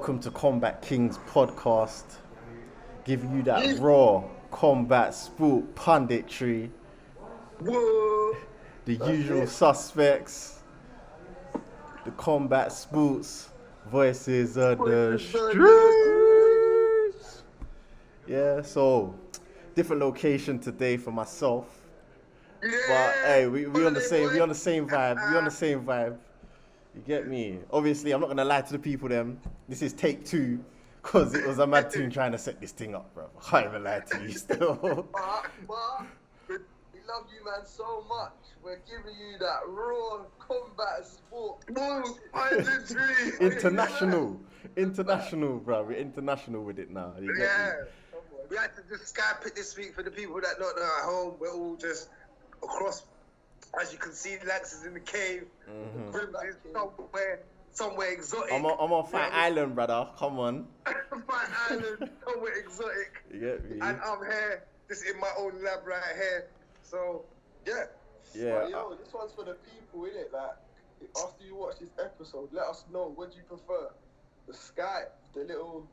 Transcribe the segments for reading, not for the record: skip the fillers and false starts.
Welcome to Combat Kingz podcast. Giving you that raw combat sport punditry. Whoa. The usual suspects. The combat sports voices of the streets. Yeah, so different location today for myself. Yeah. But hey, we on the same vibe. You get me? Obviously, I'm not gonna lie to the people. This is take 2, cause it was a mad team trying to set this thing up, bro. I can't even lie to you still. But we love you, man, so much. We're giving you that raw combat sport. International, bro. We're international with it now. You get me? We had to just Skype it this week for the people that don't know at home. We're all just across. As you can see, Lankz is in the cave. Rimz is somewhere exotic. I'm on Fight Island, brother. Come on. Fight Island, somewhere exotic. You get me? And I'm here, just in my own lab right here. So, yeah. Yeah. But, yo, this one's for the people, innit? Like, after you watch this episode, let us know, what do you prefer? The Skype, the little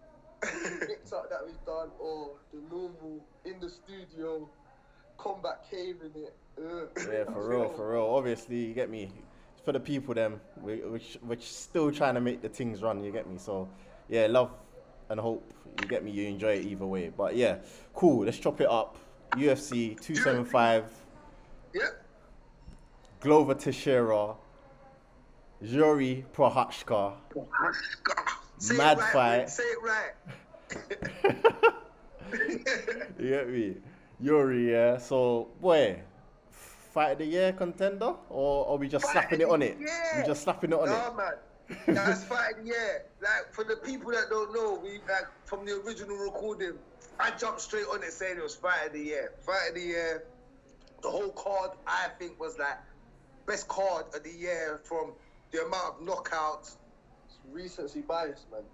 mix-up that we've done, or the normal, in the studio, combat cave in it? Yeah, for real. Obviously, you get me. It's for the people, we're still trying to make the things run. You get me? So, yeah, love and hope. You get me? You enjoy it either way. But yeah, cool. Let's chop it up. UFC 275. Yeah. Glover Teixeira. Yuri Prochazka. Mad fight. Say it right. You get me? Yuri, yeah. So, boy. Fight of the year contender, or are we just slapping it on it? Yeah. We just slapping it on it. No, man. That's fight of the year. Like, for the people that don't know, we like from the original recording, I jumped straight on it saying it was fight of the year. Fight of the year. The whole card, I think, was like best card of the year from the amount of knockouts. It's recency bias, man.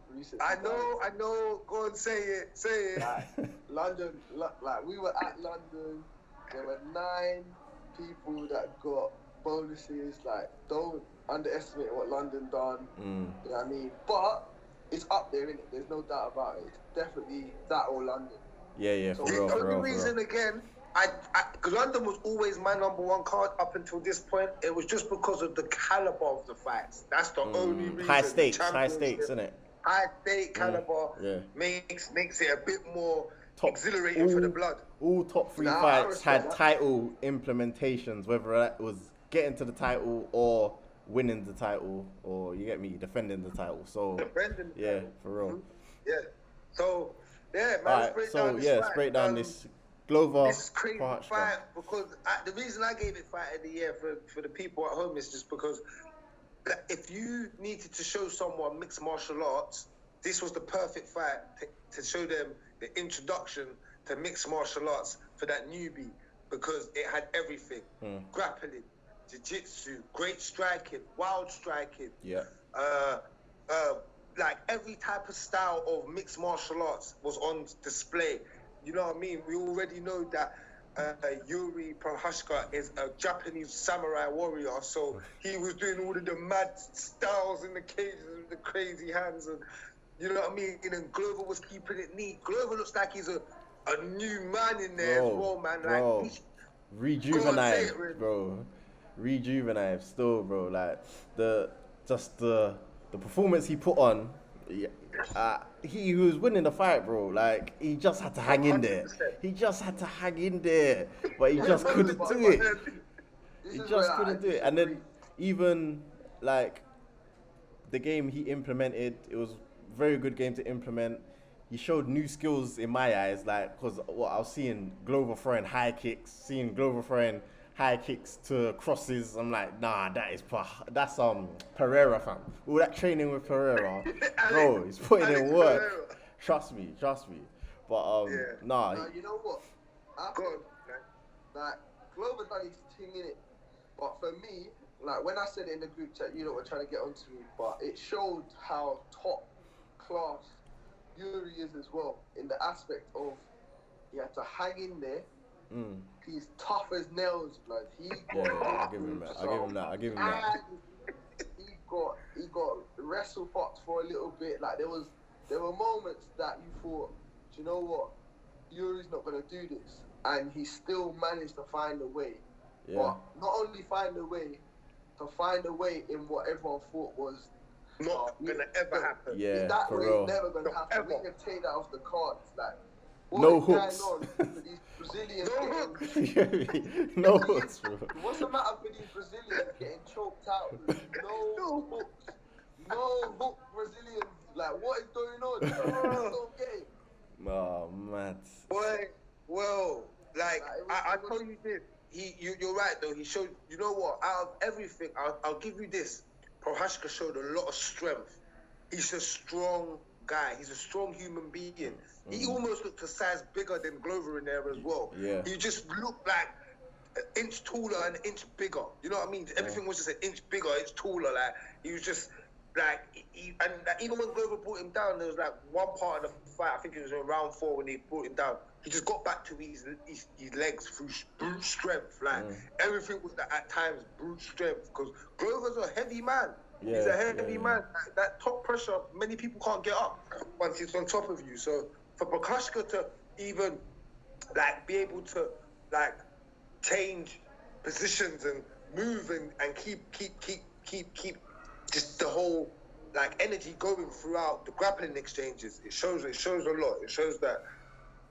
I know. Go and say it. Like, London, like we were at London. There were 9 people that got bonuses. Like, don't underestimate what London done. You know what I mean? But it's up there, innit? There's no doubt about it. It's definitely that or London. Yeah, So for real. The only reason, again, because London was always my number 1 card up until this point. It was just because of the caliber of the fights. That's the only reason. High stakes, isn't it? High stake caliber makes it a bit more exhilarating for the blood. All top 3 fights had title implementations, whether that was getting to the title or winning the title, or you get me, defending the title. So yeah, for real. Yeah. So yeah, man. Alright, let's break down this Glover. This is crazy fight because the reason I gave it fight of the year for the people at home is just because if you needed to show someone mixed martial arts, this was the perfect fight to show them the introduction to mixed martial arts for that newbie, because it had everything: grappling, jiu-jitsu, great striking, wild striking. Yeah. Like every type of style of mixed martial arts was on display. You know what I mean? We already know that Yuri Prochazka is a Japanese samurai warrior, so he was doing all of the mad styles in the cages with the crazy hands, and you know what I mean? And then Glover was keeping it neat. Glover looks like he's a new man in there as well, man. Bro. Like, rejuvenated, bro. Rejuvenated still, bro. Like the performance he put on. Yeah, he was winning the fight, bro. Like he just had to hang in there. 100%. He just had to hang in there, but he just couldn't do it. He just couldn't do it. And then even like the game he implemented, it was a very good game to implement. He showed new skills in my eyes, like because I was seeing Glover throwing high kicks, high kicks to crosses. I'm like, nah, that's Pereira, fam. All that training with Pereira, bro, he's putting in work. Pereira. Trust me. But nah. You know what? Like, Glover done his thing, innit? But for me, like when I said it in the group chat, you know what, trying to get onto me, but it showed how top class Yuri is as well, in the aspect of he had to hang in there. He's tough as nails, blood. I'll give him that. He got wrestle box for a little bit. Like there was there were moments that you thought, do you know what? Yuri's not going to do this. And he still managed to find a way. Yeah. But not only find a way, to find a way in what everyone thought was Not gonna ever happen. Yeah, that for way real. never going to Not happen. We ever. can take that off the cards. Like, what No is hooks. going on with these Brazilians? No getting- No hooks, bro. What's the matter with these Brazilians getting choked out? No hooks. No hook Brazilians. Like, what is going on? I don't get it. Oh, mad. Boy, well, like, Like, I tell you this. You're right though. He showed. You know what? Out of everything, I'll give you this. Prochazka showed a lot of strength. He's a strong guy. He's a strong human being. He almost looked a size bigger than Glover in there as well. Yeah. He just looked like an inch taller and an inch bigger. You know what I mean? Everything was just an inch bigger, inch taller. Like, he was just like, even when Glover brought him down, there was like one part of the fight. I think it was in round 4 when he brought him down. He just got back to his legs through brute strength. Like, everything was at times brute strength, because Glover's a heavy man. Yeah, He's a heavy yeah. man. That top pressure, many people can't get up once he's on top of you. So for Prochazka to even like be able to like change positions and move and keep just the whole like energy going throughout the grappling exchanges, it shows a lot. It shows that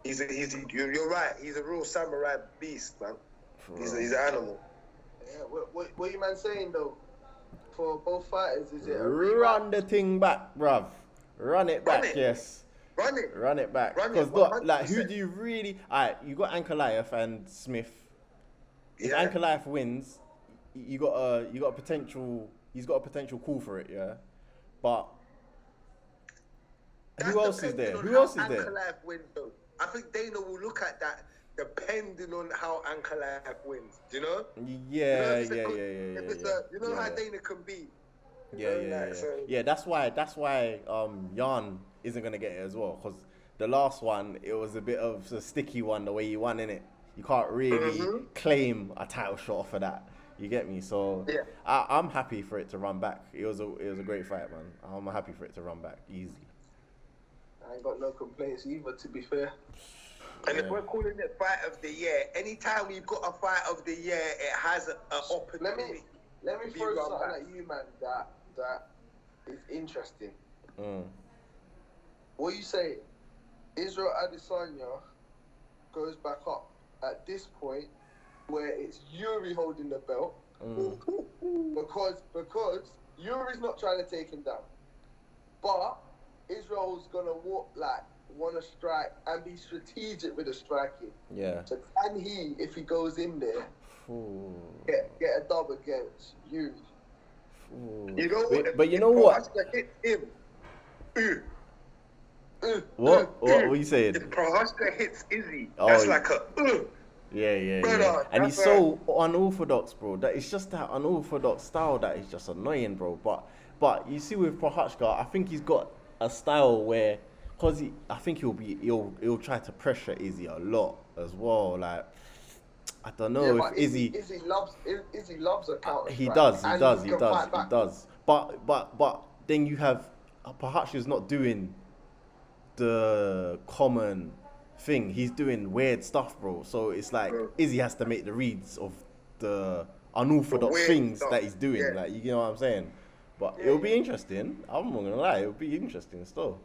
you're right. He's a real samurai beast, man. He's an animal. Yeah, what you man saying though? For both fighters, is it a Run the thing back, bruv. Run it back, it. yes. Run it. Run it back. Run it, Because look, like, 100%. who do you really? Alright, you got Ankalaev and Smith. If Yeah. Ankalaev wins, you got a potential. He's got a potential call for it, yeah. But That's who else is depending there? on Who how else is there? Ankalaev wins, though. I think Dana will look at that depending on how Ankalaev wins. Do you know? Yeah. If it's you know how Dana can be. Yeah, that's why Jan isn't gonna get it as well, because the last one, it was a bit of a sticky one the way he won, innit? You can't really claim a title shot off of that. You get me? So Yeah. I'm happy for it to run back. It was a great fight, man. I'm happy for it to run back easy. I ain't got no complaints either, to be fair. And if we're calling it fight of the year, anytime we've got a fight of the year, it has an opportunity. Let me Be throw run something back. at you, man, that is interesting. Mm. What you say? Israel Adesanya goes back up at this point where it's Yuri holding the belt because Yuri's not trying to take him down, but Israel's gonna want to strike and be strategic with the striking. Yeah. So can he, if he goes in there, Ooh. get a dub against Yuri? Ooh. You know what? But you know what? Prochazka hit him. What you saying? If Prochazka hits Izzy, Oh, that's yeah. like a. Yeah. Brother, And he's that's so unorthodox, bro. That it's just that unorthodox style that is just annoying, bro. But you see with Prochazka, I think he's got a style where, I think he'll try to pressure Izzy a lot as well. Like, I don't know Yeah, if but Izzy Izzy loves a counter. he does. But then you have Prochazka's not doing the common thing. He's doing weird stuff, bro. So it's like Izzy has to make the reads of the unorthodox weird things stuff. that he's doing. Yeah. Like, you know what I'm saying? But it'll be interesting. I'm not gonna lie, it'll be interesting still.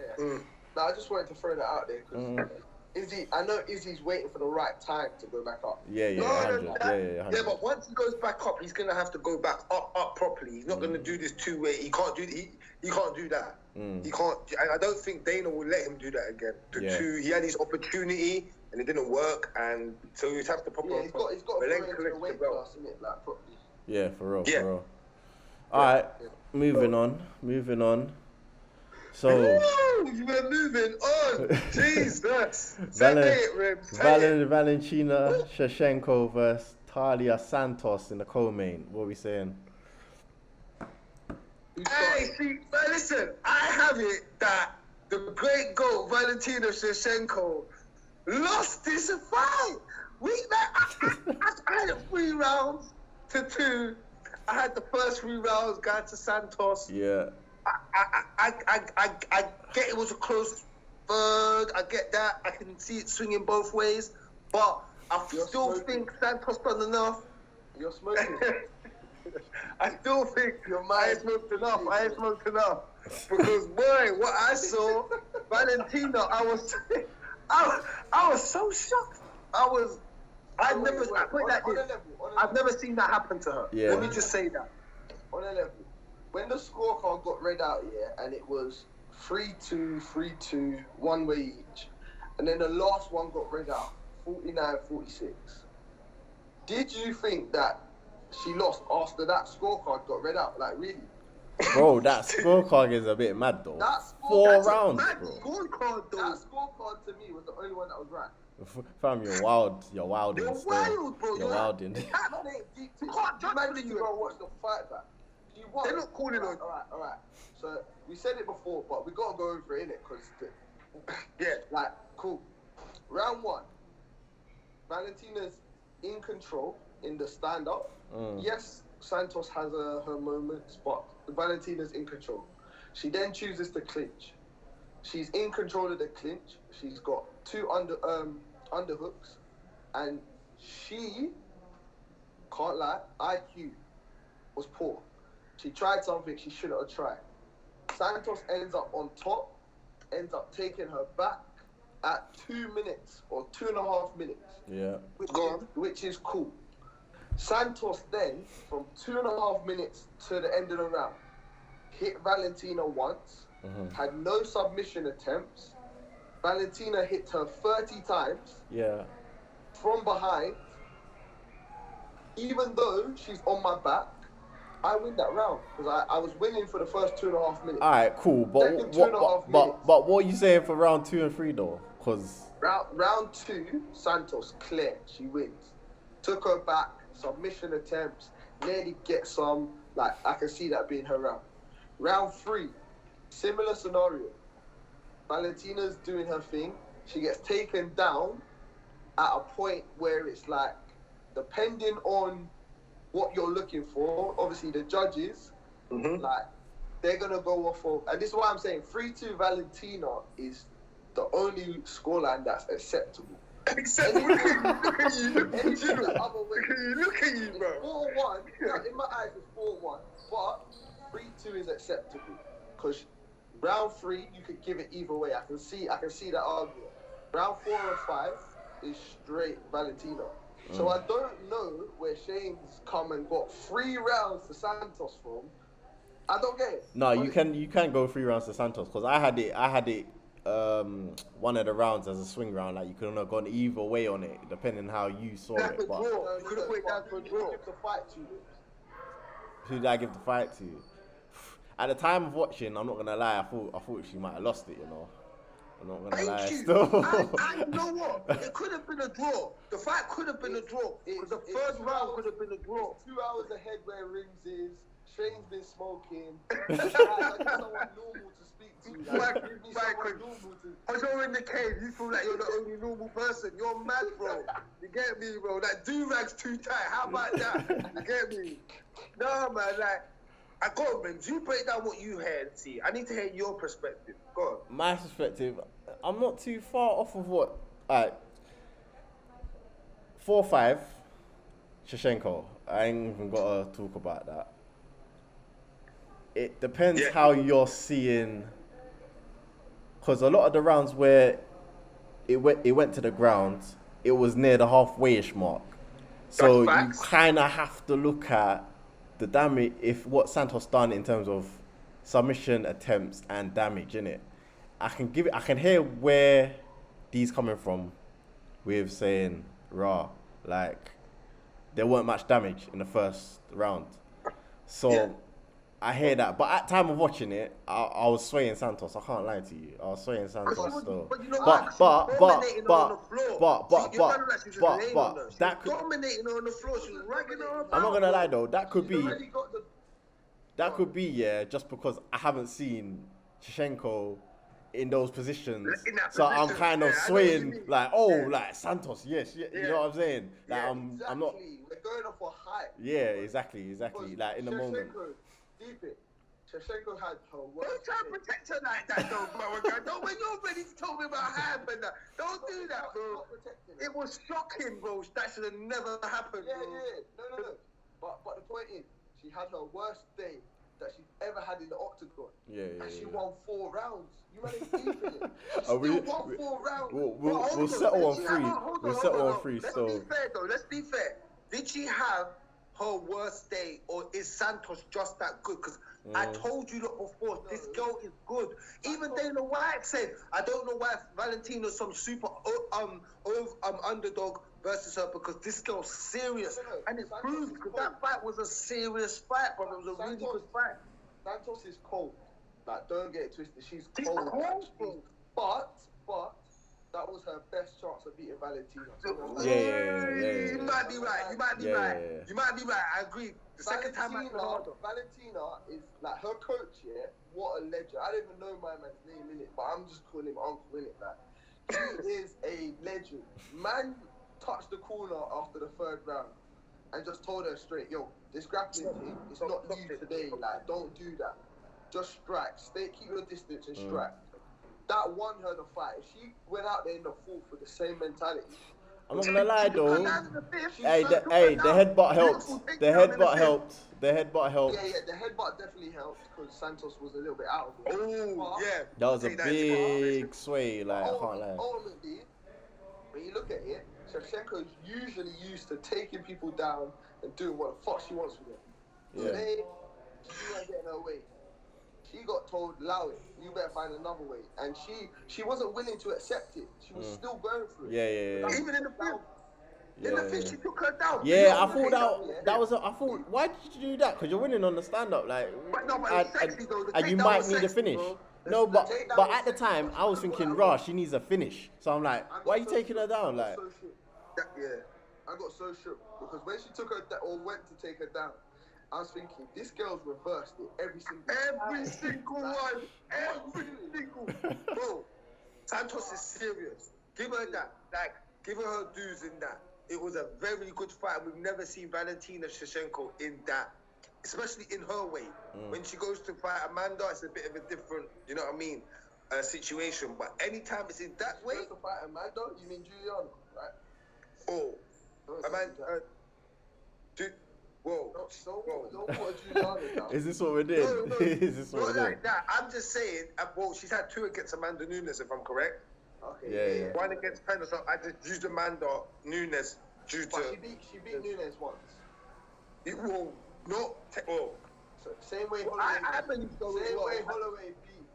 Yeah. No, I just wanted to throw that out there because I know Izzy's waiting for the right time to go back up. Yeah, 100. Yeah, but once he goes back up, he's gonna have to go back up properly. He's not gonna do this two-way. He can't do that. He can't. I don't think Dana will let him do that again. He had his opportunity and it didn't work, and so he'd have to pop Yeah, on. he's got to go into the weight class, innit, like properly. Yeah, for Yeah. real. Alright, moving on. So Woo, you were moving on. Jesus. Say it, Rimz. Say it. Valentina Shevchenko versus Talia Santos in the co-main. What are we saying? Hey, see, but listen, I have it that the great GOAT, Valentina Shevchenko, lost this fight. I had it 3 rounds to 2. I had the first 3 rounds going to Santos. Yeah. I get it was a close third. I get that. I can see it swinging both ways, but I still think Santos done enough. You're smoking. I still think I ain't smoked enough. Because boy, what I saw, Valentina, I was so shocked. I've never seen that happen to her. Yeah. Let me just say that. On a level, when the scorecard got read out, and it was 3-2, 3-2, one way each, and then the last one got read out, 49-46. Did you think that she lost after that scorecard got read out? Like, really? Bro, that scorecard is a bit mad though. Four rounds, bro. Scorecard, though. That scorecard to me was the only one that was right. Fam, you're wild. You're wilding. You're still. wild, bro. You're wilding. You can't judge you go watch the fight back. They're not calling on. All right. So we said it before, but we gotta go over it, innit? Because cool. Round 1, Valentina's in control in the stand-up. Yes, Santos has her moments, but Valentina's in control. She then chooses to clinch. She's in control of the clinch. She's got 2 underhooks, and she can't lie. IQ was poor. She tried something she shouldn't have tried. Santos ends up on top, ends up taking her back at 2 minutes or 2.5 minutes. Yeah. Which is cool. Santos then, from 2.5 minutes to the end of the round, hit Valentina once, had no submission attempts. Valentina hit her 30 times. Yeah. From behind. Even though she's on my back, I win that round because I was winning for the first 2.5 minutes. All right, cool. But what are you saying for round 2 and 3 though? Because round 2, Santos clear, she wins. Took her back, submission attempts, nearly get some. Like I can see that being her round. Round 3, similar scenario. Valentina's doing her thing. She gets taken down at a point where it's like, depending on what you're looking for, obviously the judges, like, they're going to go off of, and this is why I'm saying 3-2 Valentina is the only scoreline that's acceptable. Except look at you, Look at you, bro. 4-1, in my eyes it's 4-1, but 3-2 is acceptable. Because round 3, you could give it either way. I can see that argument. Round 4 and 5 is straight Valentina. So I don't know where Shane's come and got 3 rounds to Santos from. I don't get it. No, you can go 3 rounds to Santos because I had it one of the rounds as a swing round. Like you couldn't have gone either way on it, depending how you saw it. But You could have put it down for a draw. Give the fight to you. Who did I give the fight to? At the time of watching, I'm not gonna lie, I thought she might have lost it. You know. I'm not gonna lie. Still. You know what? It could have been a draw. The fight could have been a draw. Because the first round could have been a draw. 2 hours ahead where Rimz is. Shane's been smoking. I need someone normal to speak to. As you're in the cave, you feel like you're the only normal person. You're mad, bro. You get me, bro? That do-rag's too tight. How about that? You get me? No, man. Like, I got Rimz. You break down what you heard. See, I need to hear your perspective. Go on. My perspective, I'm not too far off of what. 4-5, Shevchenko. I ain't even gotta talk about that. It depends how you're seeing, because a lot of the rounds where it went to the ground, it was near the halfway-ish mark. So you kind of have to look at the damage, if what Santos done in terms of submission attempts and damage in it. I can hear where these coming from with saying, like there weren't much damage in the first round. So I hear that, but at time of watching it, I was swaying Santos. I can't lie to you. I was swaying Santos still. But you know what? That could dominating on the floor. She was ragging her up. I'm not gonna lie though. That could be just because I haven't seen Shevchenko in those positions, so I'm kind of swaying like Santos. Yes, you know what I'm saying. Like I'm not. We're going off a hype. Yeah, exactly. Like in the moment. Deep it. Shevchenko had her Don't worst try to day. protect her like that, though, bro. Don't, when you're ready to tell me about hand and that, don't do that, bro. Not protecting her. It was shocking, bro. That should have never happened, Yeah, bro. yeah. No. But the point is, she had her worst day that she's ever had in the octagon. And she won 4 rounds. You might have beefing it. She still won 4 rounds. We'll settle on 3. We'll settle on 3 still. Let's be fair, though. Let's be fair. Did she have her worst day, or is Santos just that good? Because I told you that before, this girl is good. Even Dana White said, I don't know why Valentina's some super underdog versus her, because this girl's serious. And it's proved, because that fight was a serious fight, bro. It was a really good fight. Santos is cold. Like, don't get it twisted. She's cold. But that was her best chance of beating Valentina. Yeah. You might be right. You might be right. You might be right. I agree. The second time I Valentina is like her coach. Yeah, what a legend. I don't even know my man's name in it, but I'm just calling him Uncle in it. Like, he is a legend. Man touched the corner after the 3rd round and just told her straight, yo, this grappling thing, it's not you today. Like, don't do that. Just strike. Keep your distance and strike. That won her the fight. If she went out there in the 4th with the same mentality. I'm not gonna lie though. The headbutt helped. The headbutt helped. Yeah, the headbutt definitely helped because Santos was a little bit out of it. Oh, yeah. That was a big sway, like, I can't lie. Ultimately, when you look at it, Shevchenko is usually used to taking people down and doing what the fuck she wants with them. Today, she wasn't getting her way. She got told, allow it, you better find another way. And she wasn't willing to accept it. She was still going through it. Yeah. Even in the film. In the film, she took her down. Yeah, I thought that was. I thought, why did you do that? Because you're winning on the stand-up, like, and you might need a finish. No, but at the time, I was thinking, Rah, she needs a finish. So I'm like, why are you taking her down? Like, I got so shook because when she took her or went to take her down, I was thinking, this girl's reversed it every single one. Bro, Santos is serious. Give her that. Like, give her dues in that. It was a very good fight. We've never seen Valentina Shevchenko in that, especially in her weight. When she goes to fight Amanda, it's a bit of a different, you know what I mean, situation. But anytime it's in that weight. She goes to fight Amanda, you mean Juliana, right? Oh, Amanda. Whoa. Don't put Juliana down. Is this what we're doing? No, Is this what we're doing? Like that. I'm just saying, well, she's had 2 against Amanda Nunes, if I'm correct. Okay. Yeah. 1 against Penn, so I just used Amanda Nunes due to. She beat Nunes once. It will not. So same way Holloway. Holloway beat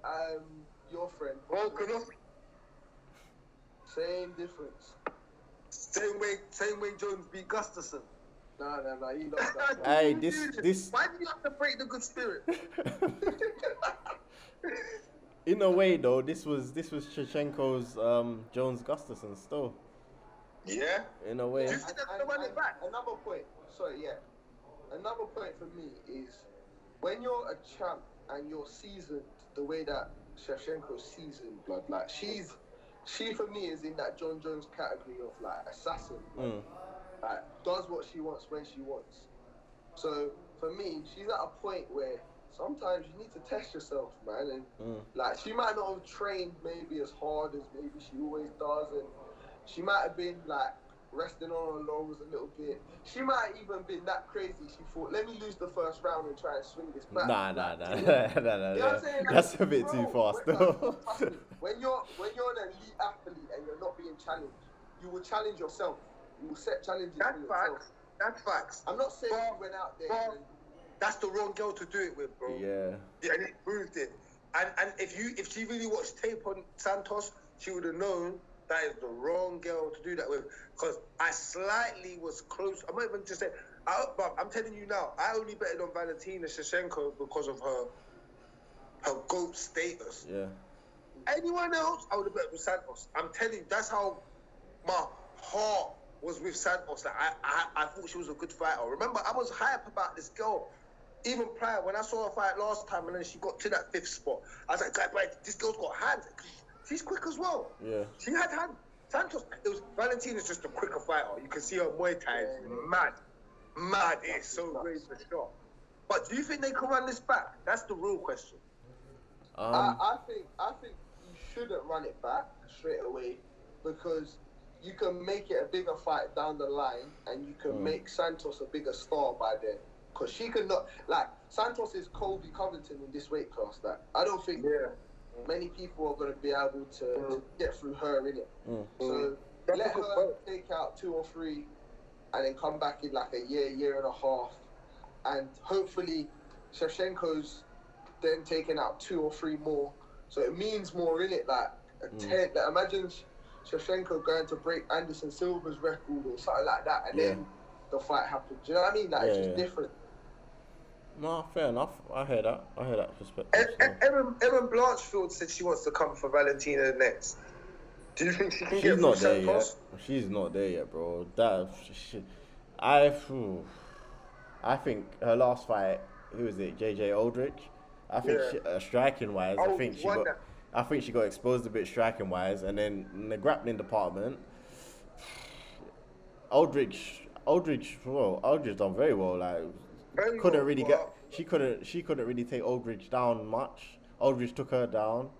your friend. Same difference. Same way Jones beat Gustafsson. No, you lost that. Hey, this. Why do you have to break the good spirit? In a way, though, this was Shevchenko's Jones Gustafsson still. Yeah. In a way. Another point. Sorry, yeah. Another point for me is when you're a champ and you're seasoned the way that Shevchenko's seasoned, blood. Like she for me is in that John Jones category of like assassin. Like, does what she wants when she wants. So for me, she's at a point where sometimes you need to test yourself, man. And like she might not have trained maybe as hard as maybe she always does, and she might have been like resting on her laurels a little bit. She might even been that crazy. She thought, let me lose the 1st round and try and swing this back. Nah. You know what I'm saying? That's a bit too fast, though. When you're an elite athlete and you're not being challenged, you will challenge yourself. You will set challenges for yourself. That's facts. I'm not saying you went out there. That's the wrong girl to do it with, bro. Yeah, and it proved it. And if she really watched tape on Santos, she would have known that is the wrong girl to do that with. Because I slightly was close. I'm not even just saying. But I'm telling you now, I only betted on Valentina Shevchenko because of her GOAT status. Yeah. Anyone else, I would have bet with Santos. I'm telling you, that's how my heart was with Santos. Like I thought she was a good fighter. Remember, I was hype about this girl. Even prior, when I saw her fight last time and then she got to that 5th spot, I was like, God, this girl's got hands. She's quick as well. Yeah. She had hands. Santos, Valentina's just a quicker fighter. You can see her Muay Thai is mad. It's so great for sure. But do you think they can run this back? That's the real question. I think you shouldn't run it back straight away because you can make it a bigger fight down the line and you can make Santos a bigger star by then. Because she can not, like, Santos is Colby Covington in this weight class. Like, I don't think many people are going to be able to get through her in it. So let her take out 2 or 3 and then come back in like a year and a half. And hopefully Shevchenko's then taking out 2 or 3 more. So it means more in it. Like, a 10, like, imagine Shevchenko going to break Anderson Silva's record or something like that. And then the fight happens. Do you know what I mean? Like, it's just different. No, fair enough. I hear that perspective. Erin Blanchfield said she wants to come for Valentina next. Do you think she can get She's not there Santos? yet. She's not there yet, bro. I think her last fight, who was it? JJ Aldrich. I think striking wise, I think she got exposed a bit striking wise, and then in the grappling department, Aldrich done very well. Like, she couldn't really take Aldrich down much. Aldrich took her down.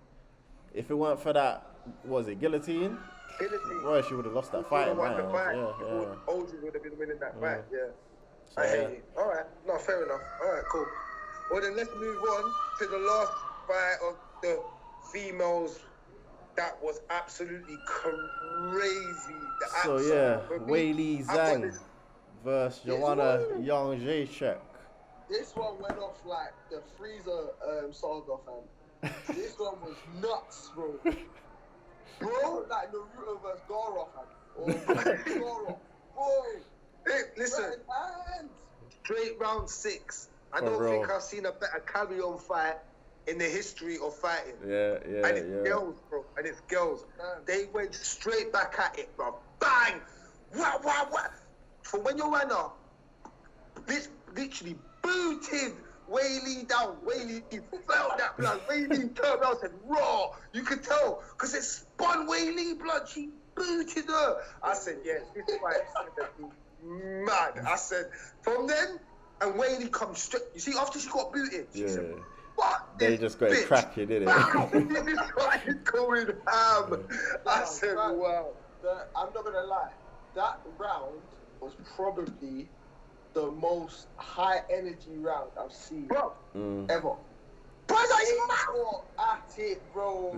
If it weren't for that, what was it, guillotine? Well, she would have lost that fight. Aldrich would have been winning that fight. So, I hate you. All right, no, fair enough. All right, cool. Well, then let's move on to the last fight of the females. That was absolutely crazy. Weili Zhang versus Joanna Jedrzeczyk. This one went off like the Freezer saga, fam. This one was nuts, bro. Bro, like Naruto versus Gaara, fam. Or Gaara. Bro. Hey, listen. Straight round 6. I don't think I've seen a better carry-on fight in the history of fighting. And it's girls, bro. And it's girls. They went straight back at it, bro. Bang! What? From when you ran up, this literally booted Weili down. Weili felt that blood. Weili turned around and said, raw. You could tell. Because it spun Weili blood. She booted her. I said, yes, this fight is going to be mad. I said, from then, and Weili come straight. You see, after she got booted, she said, "What?" They just got it cracking, didn't it? This fight is going ham. I said, wow. I'm not gonna lie. That round was probably the most high energy round I've seen ever. Bro, at it, bro.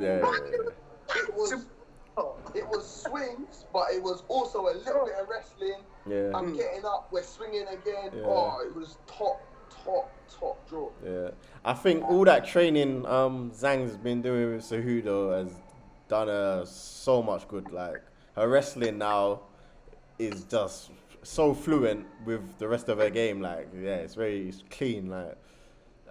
It was swings, but it was also a little bit of wrestling. I'm getting up, we're swinging again. Oh, it was top draw. Yeah, I think all that training Zhang's been doing with Cejudo has done her so much good. Like, her wrestling now is just so fluent with the rest of her game. Like, it's clean. Like,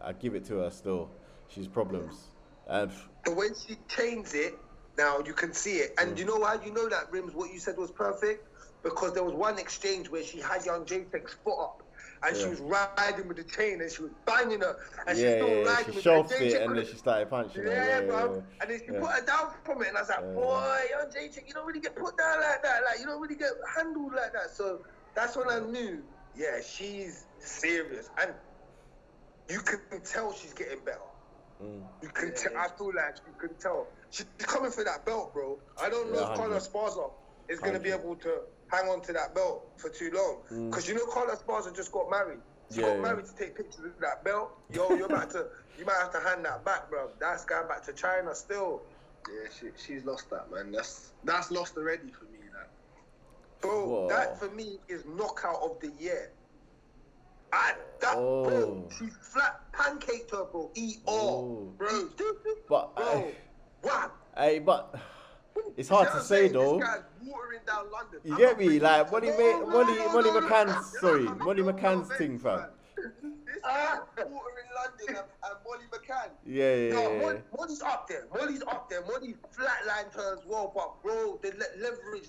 I give it to her still. She's problems. The way she chains it, now you can see it. And you know how you know that, Rimz, what you said was perfect? Because there was one exchange where she had young Jedrzeczyk's foot up and she was riding with the chain and she was banging her and she's still riding with shoved it and then she started punching her. Bro. And then she put her down from it and I was like, boy, young Jedrzejczyk, you don't really get put down like that. Like, you don't really get handled like that. So that's when I knew, she's serious. And you can tell she's getting better. You can tell. I feel like you can tell. She's coming for that belt, bro. I don't know if Carla Esparza is going to be able to hang on to that belt for too long. Because you know Carla Esparza just got married. She got married to take pictures of that belt. Yo, you might have to hand that back, bro. That's going back to China still. Yeah, she's lost that, man. That's lost already for me, like. Bro, that for me is knockout of the year. Bro, she flat pancaked her, bro. Bro. But, wow. Hey, but it's hard to say though. This guy's watering down London. You get me? Like, Molly McCann's thing, fam. This guy's watering London and Molly McCann. Yeah. Molly's up there. Molly flatlined her as well, but bro, the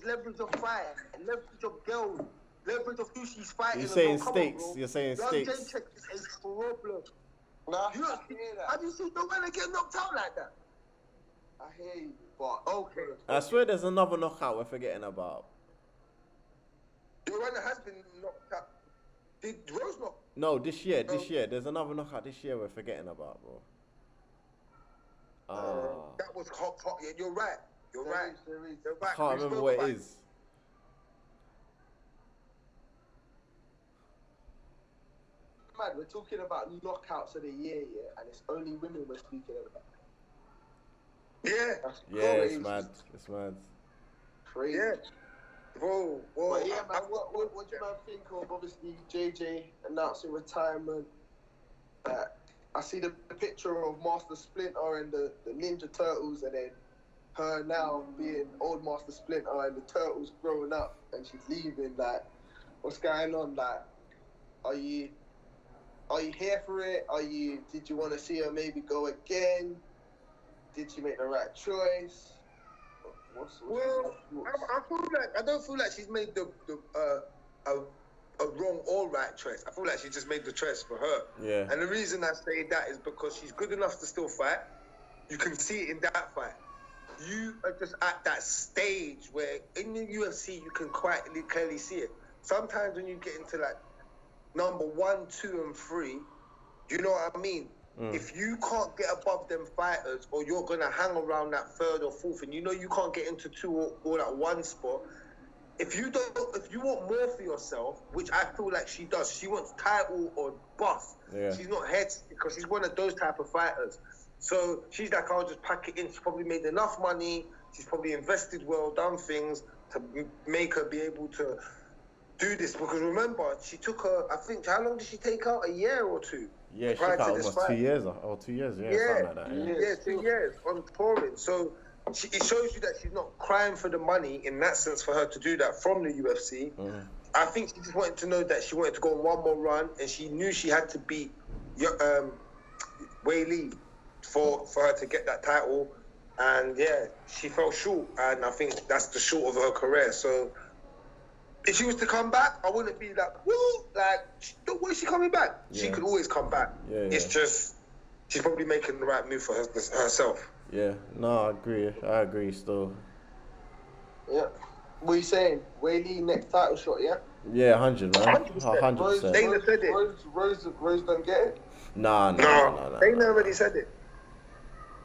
leverage of fire, leverage of girls. Leverage of who she's fighting. You're saying stakes. You're saying stakes. Jedrzejczyk is a problem. Nah, you have you seen Joanna get knocked out like that? I hear you, but okay. I swear there's another knockout we're forgetting about. Joanna has been knocked out. Did Rose not? No, this year. There's another knockout this year we're forgetting about, bro. That was hot. Yeah, you're right. You're right. I can't remember what it is. Man, we're talking about knockouts of the year, and it's only women we're speaking about. Yeah. It's mad. It's mad. Crazy. Yeah. Whoa. But yeah, man, what do you man think of, obviously, JJ announcing retirement? I see the picture of Master Splinter and the Ninja Turtles, and then her now being old Master Splinter and the Turtles growing up, and she's leaving. Like, what's going on? Like, are you here for it? Did you want to see her maybe go again? Did she make the right choice? I don't feel like she's made a wrong or right choice. I feel like she just made the choice for her. Yeah. And the reason I say that is because she's good enough to still fight. You can see it in that fight. You are just at that stage where in the UFC you can quite clearly see it. Sometimes when you get into like number 1, 2, and 3, you know what I mean? If you can't get above them fighters, or you're gonna hang around that 3rd or 4th, and you know you can't get into 2 or that 1 spot. If you want more for yourself, which I feel like she does, she wants title or bust. Yeah. She's not head, because she's one of those type of fighters. So she's like, I'll just pack it in. She's probably made enough money. She's probably invested well, done things to make her be able to do this. Because remember, she took her, I think, how long did she take out? A year or 2? Yeah, she got almost 2 years. Or 2 years, something like that. Yeah, 2 years on touring. So it shows you that she's not crying for the money in that sense for her to do that from the UFC. I think she just wanted to know that she wanted to go on one more run, and she knew she had to beat Wei Li for her to get that title. And yeah, she fell short, and I think that's the short of her career. So if she was to come back, I wouldn't be like, woo, like, when is she coming back? Yeah. She could always come back. Yeah. It's just, she's probably making the right move for herself. Yeah, no, I agree still. Yeah. What are you saying? Wei Li next title shot, yeah? Yeah, 100, man. 100%. Dana said it. Rose don't get it? Nah. Dana already said it.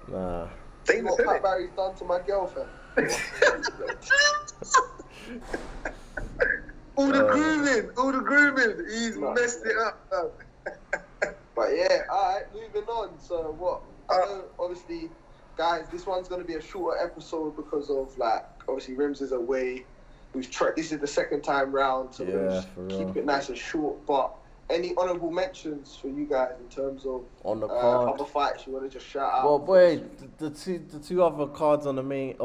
Nah. Dana said Pat Barry's done to my girlfriend. All the grooming. He's messed it up, man. But yeah, alright, moving on. So what? I know, obviously, guys, this one's going to be a shorter episode because of, like, obviously Rimz is away. This is the second time round, so we're just keep it nice and short. But any honourable mentions for you guys in terms of on the card, other fights you want to just shout out? Well, boy, the two other cards on the main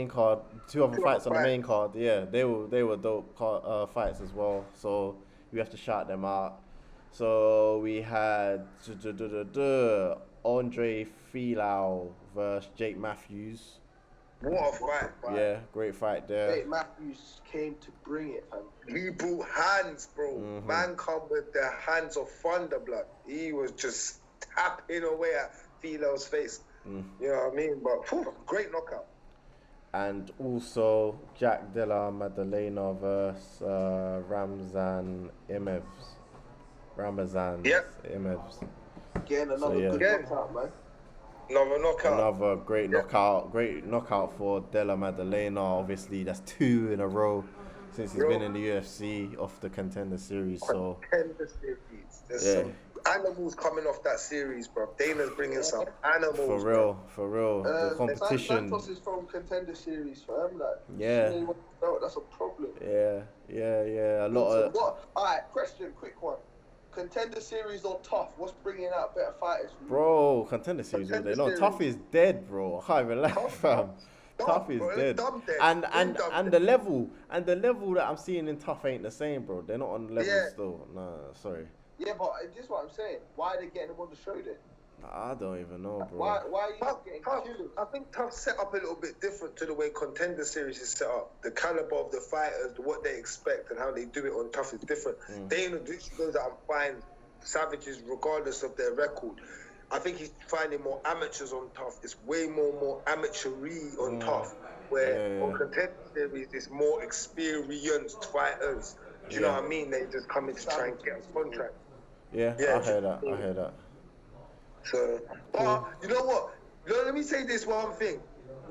card, 2 other fights on the main card, yeah, they were dope fights as well. So we have to shout them out. So we had Andre Filau versus Jake Matthews. What a fight. Yeah, great fight there. Jake Matthews came to bring it, fam. He brought hands, bro. Man come with the hands of thunder, blood. He was just tapping away at Filau's face. You know what I mean? But great knockout. And also Jack Della Maddalena versus Ramzan Emmett. Emmett. Again, another good knockout, man. Another knockout. Another great knockout. Great knockout for Della Maddalena. Obviously, that's 2 in a row since he's been in the UFC off the Contender Series. Contender Series. There's some animals coming off that series, bro. Dana's bringing some animals. For real. The competition. Santos is from Contender Series, fam. Like, yeah. That's a problem. Yeah. A lot of. Alright, quick one. Contender Series or Tough? What's bringing out better fighters? Bro, Contender Series all day long. Tough is dead, bro. I can't even lie, fam. Tough is dead. And the level that I'm seeing in Tough ain't the same, bro. They're not on level still. Nah, sorry. Yeah, but this is what I'm saying. Why are they getting them on the show then? I don't even know, bro. Why are you not getting killed? I think Tough set up a little bit different to the way Contender Series is set up. The caliber of the fighters, what they expect, and how they do it on Tough is different. Dana literally goes out and finds savages regardless of their record. I think he's finding more amateurs on Tough. It's way more amateur-y on Tough. Where on Contender Series, it's more experienced fighters Do you know what I mean? They just come in to try and get a contract. Yeah, I hear that. So, but you know what? Let me say this one thing.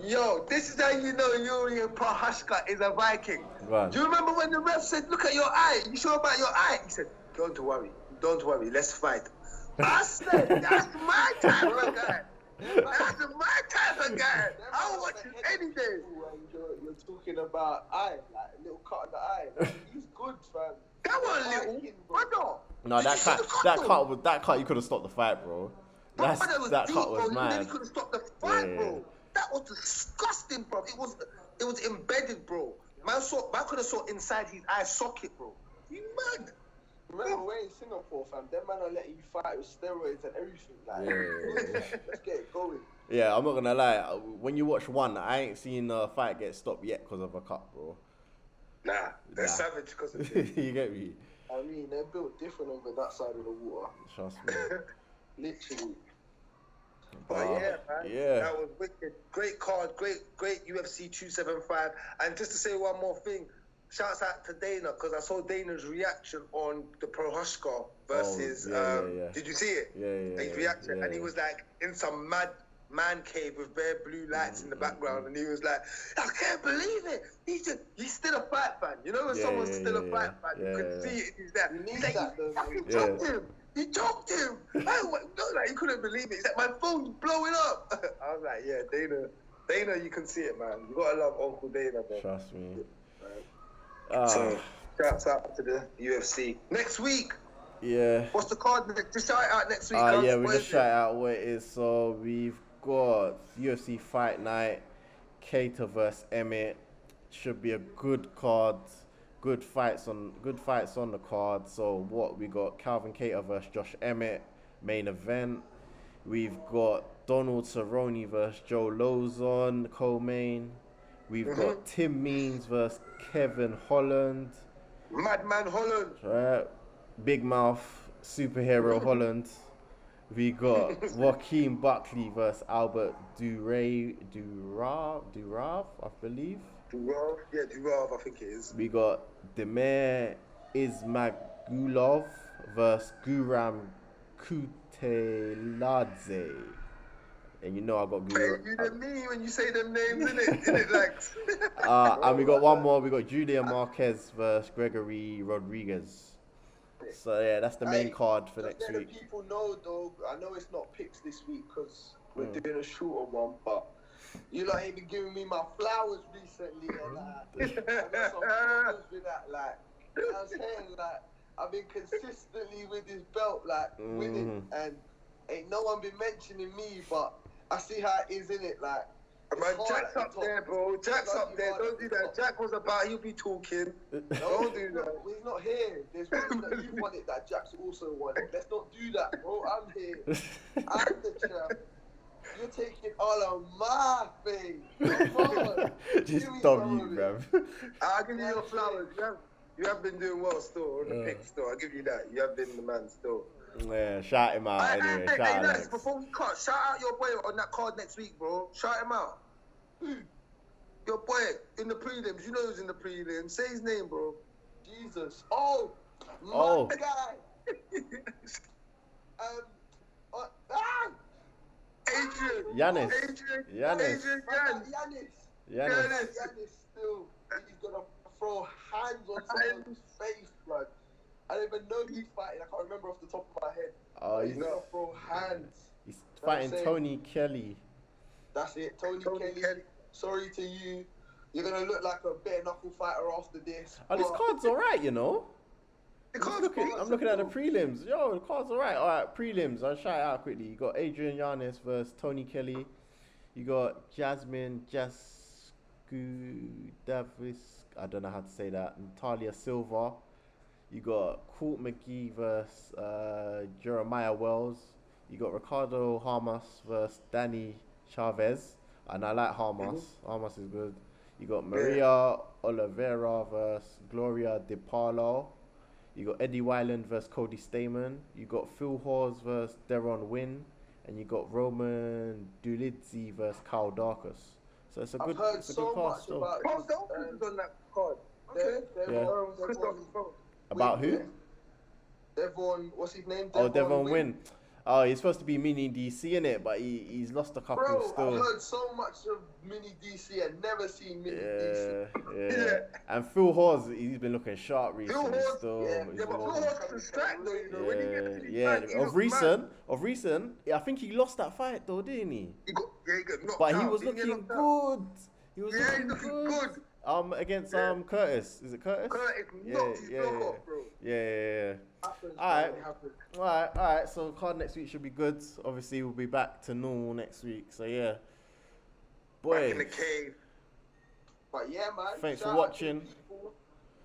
Yo, this is how you know Yuri Prochazka is a Viking. Right. Do you remember when the ref said, "Look at your eye. You sure about your eye?" He said, don't worry. Let's fight." I said, that's my type of guy. That's my type of guy. I'll watch you any day. You're talking about eye, like a little cut on the eye. Like, he's good, fam. That wasn't little, brother. No, that cut you could have stopped the fight, bro. That cut was mad. You could have stopped the fight, bro. That was disgusting, bro. It was embedded, bro. Man could have saw inside his eye socket, bro. You mad? Remember, we're in Singapore, fam. Them man are letting you fight with steroids and everything. Like, let's get it going. Yeah, I'm not gonna lie. When you watch one, I ain't seen a fight get stopped yet because of a cut, bro. Nah, they're savage because of it. You get me? I mean, they're built different over that side of the water. Trust me. Literally. But yeah, man. Yeah. That was wicked. Great card, great UFC 275. And just to say one more thing, shouts out to Dana, because I saw Dana's reaction on the Prochazka versus. Did you see it? Yeah. His reaction, and he was like in some mad man cave with bare blue lights in the background, and he was like, "I can't believe it. He's still a fight fan. You know when someone's still a fight fan, you can see it. He's there. He's like, he choked him. He choked him. He couldn't believe it. He's like, my phone's blowing up. I was like, yeah, Dana, you can see it, man. You gotta love Uncle Dana, man. Trust me. So, shouts out to the UFC. Next week. Yeah. What's the card? Just shout it out next week. We just shout out what it is. So we've got UFC Fight Night, Kattar vs Emmett. Should be a good card. Good fights on the card. So what we got? Calvin Kattar versus Josh Emmett, main event. We've got Donald Cerrone versus Joe Lozon, co-main. We've got Tim Means versus Kevin Holland. Madman Holland. Right. Big Mouth Superhero Holland. We got Joaquin Buckley versus Albert Durav, I believe. Durav, I think it is. We got Demir Ismagulov versus Guram Kuteladze. And you know I got Guram. You know me when you say them names, innit? Like. And we got one more. We got Julia Marquez versus Gregory Rodriguez. So yeah, that's the main card for next week. Let people know though. I know it's not picks this week because we're doing a shorter one, but you lot ain't been giving me my flowers recently, and I got some problems with that. Like, you know what I'm saying? Like, I've been consistently with this belt, like winning, and ain't no one been mentioning me, but I see how it is in it. Like, man, Jack's up there, bro. Jack's up there. Don't do that. Jack was about. He'll be talking. Don't do that. He's not here. There's one that you wanted that Jack's also wanted. Let's not do that, bro. I'm here. I'm the champ. You're taking all of my fame. Come on. Just stop you, bruv. I'll give you your flowers. You have been doing well still on the pick still. I'll give you that. You have been the man still. Yeah, shout him out anyway. Shout out. Lex, before we cut, shout out your boy on that card next week, bro. Shout him out. Your boy in the prelims. You know who's in the prelims. Say his name, bro. Jesus. My guy. Adrian. Yanis. Yanis still. He's gonna throw hands on someone's face, blood. I don't even know who he's fighting. I can't remember off the top of my head. Oh, he's gonna throw hands. He's fighting Tony Kelly. That's it, Tony Kelly. Sorry to you. You're gonna look like a bare knuckle fighter after this. Oh, this card's alright, you know. I'm looking at the prelims. Yo, the card's alright. Alright, prelims. I'll shout it out quickly. You got Adrian Yanis versus Tony Kelly. You got Jasmine Davis. I don't know how to say that. Natalia Silva. You got Court McGee versus Jeremiah Wells. You got Ricardo Hamas versus Danny Chavez. And I like Hamas. Hamas is good. You got Maria Oliveira versus Gloria DePaulo. You got Eddie Wyland versus Cody Stamen. You got Phil Hawes versus Deron Wynn. And you got Roman Dulidze versus Kyle Darkus. So it's a good card still. Carl Darkus is on that card. Okay. About who? Devon, what's his name? Oh, Devon Win. Oh, he's supposed to be mini DC in it, but he's lost a couple Bro, still. I've heard so much of mini DC and never seen mini DC. Yeah. And Phil Hawes, he's been looking sharp recently Hawes, still. yeah, He's Yeah, but been Phil looking- Hawes can strike though, you know. When he gets to yeah. strike, he Of looks recent, mad. I think he lost that fight though, didn't he? He got knocked But out. he was Didn't looking get knocked out? good. He was Yeah, he's looking looking good. Against Yeah. Curtis. Is it Curtis? Curtis knocked his block off, bro. Yeah. Happens, Alright. it happens. Alright. So card next week should be good. Obviously, we'll be back to normal next week. So yeah, Back in the boy. cave. But yeah, man. Thanks shout for out to watching. people,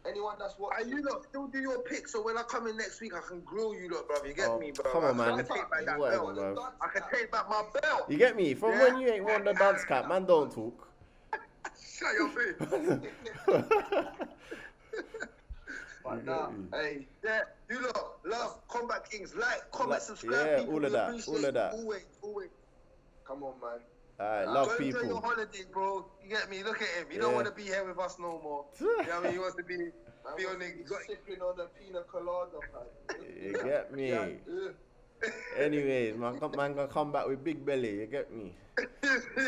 anyone that's And watching. you lot still do your picks, so when I come in next week, I can grill you lot, bro. You get Oh, me, bro? come on, man. I can take back that Whatever, belt. bro. I can take back my belt. You get me? From when you ain't won the dance cap, man, don't talk. Shut your face. But nah, hey, Yeah, you lot love Combat Kings. Like, comment, subscribe. yeah, people. all of We that, appreciate all of that. Always. come on, man. Alright, Go love enjoy your people. holiday, bro. You get me? Look at him. He don't Yeah. want to be here with us no more. You know what I mean? He wants to be Man on was the. sipping on a pina colada, man. You get me? Anyways, man gonna come back with big belly. You get me?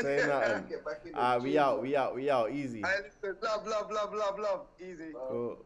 Say nothing. Get back in the We gym, out. man. We out. Easy. I listen, love. Easy. Cool.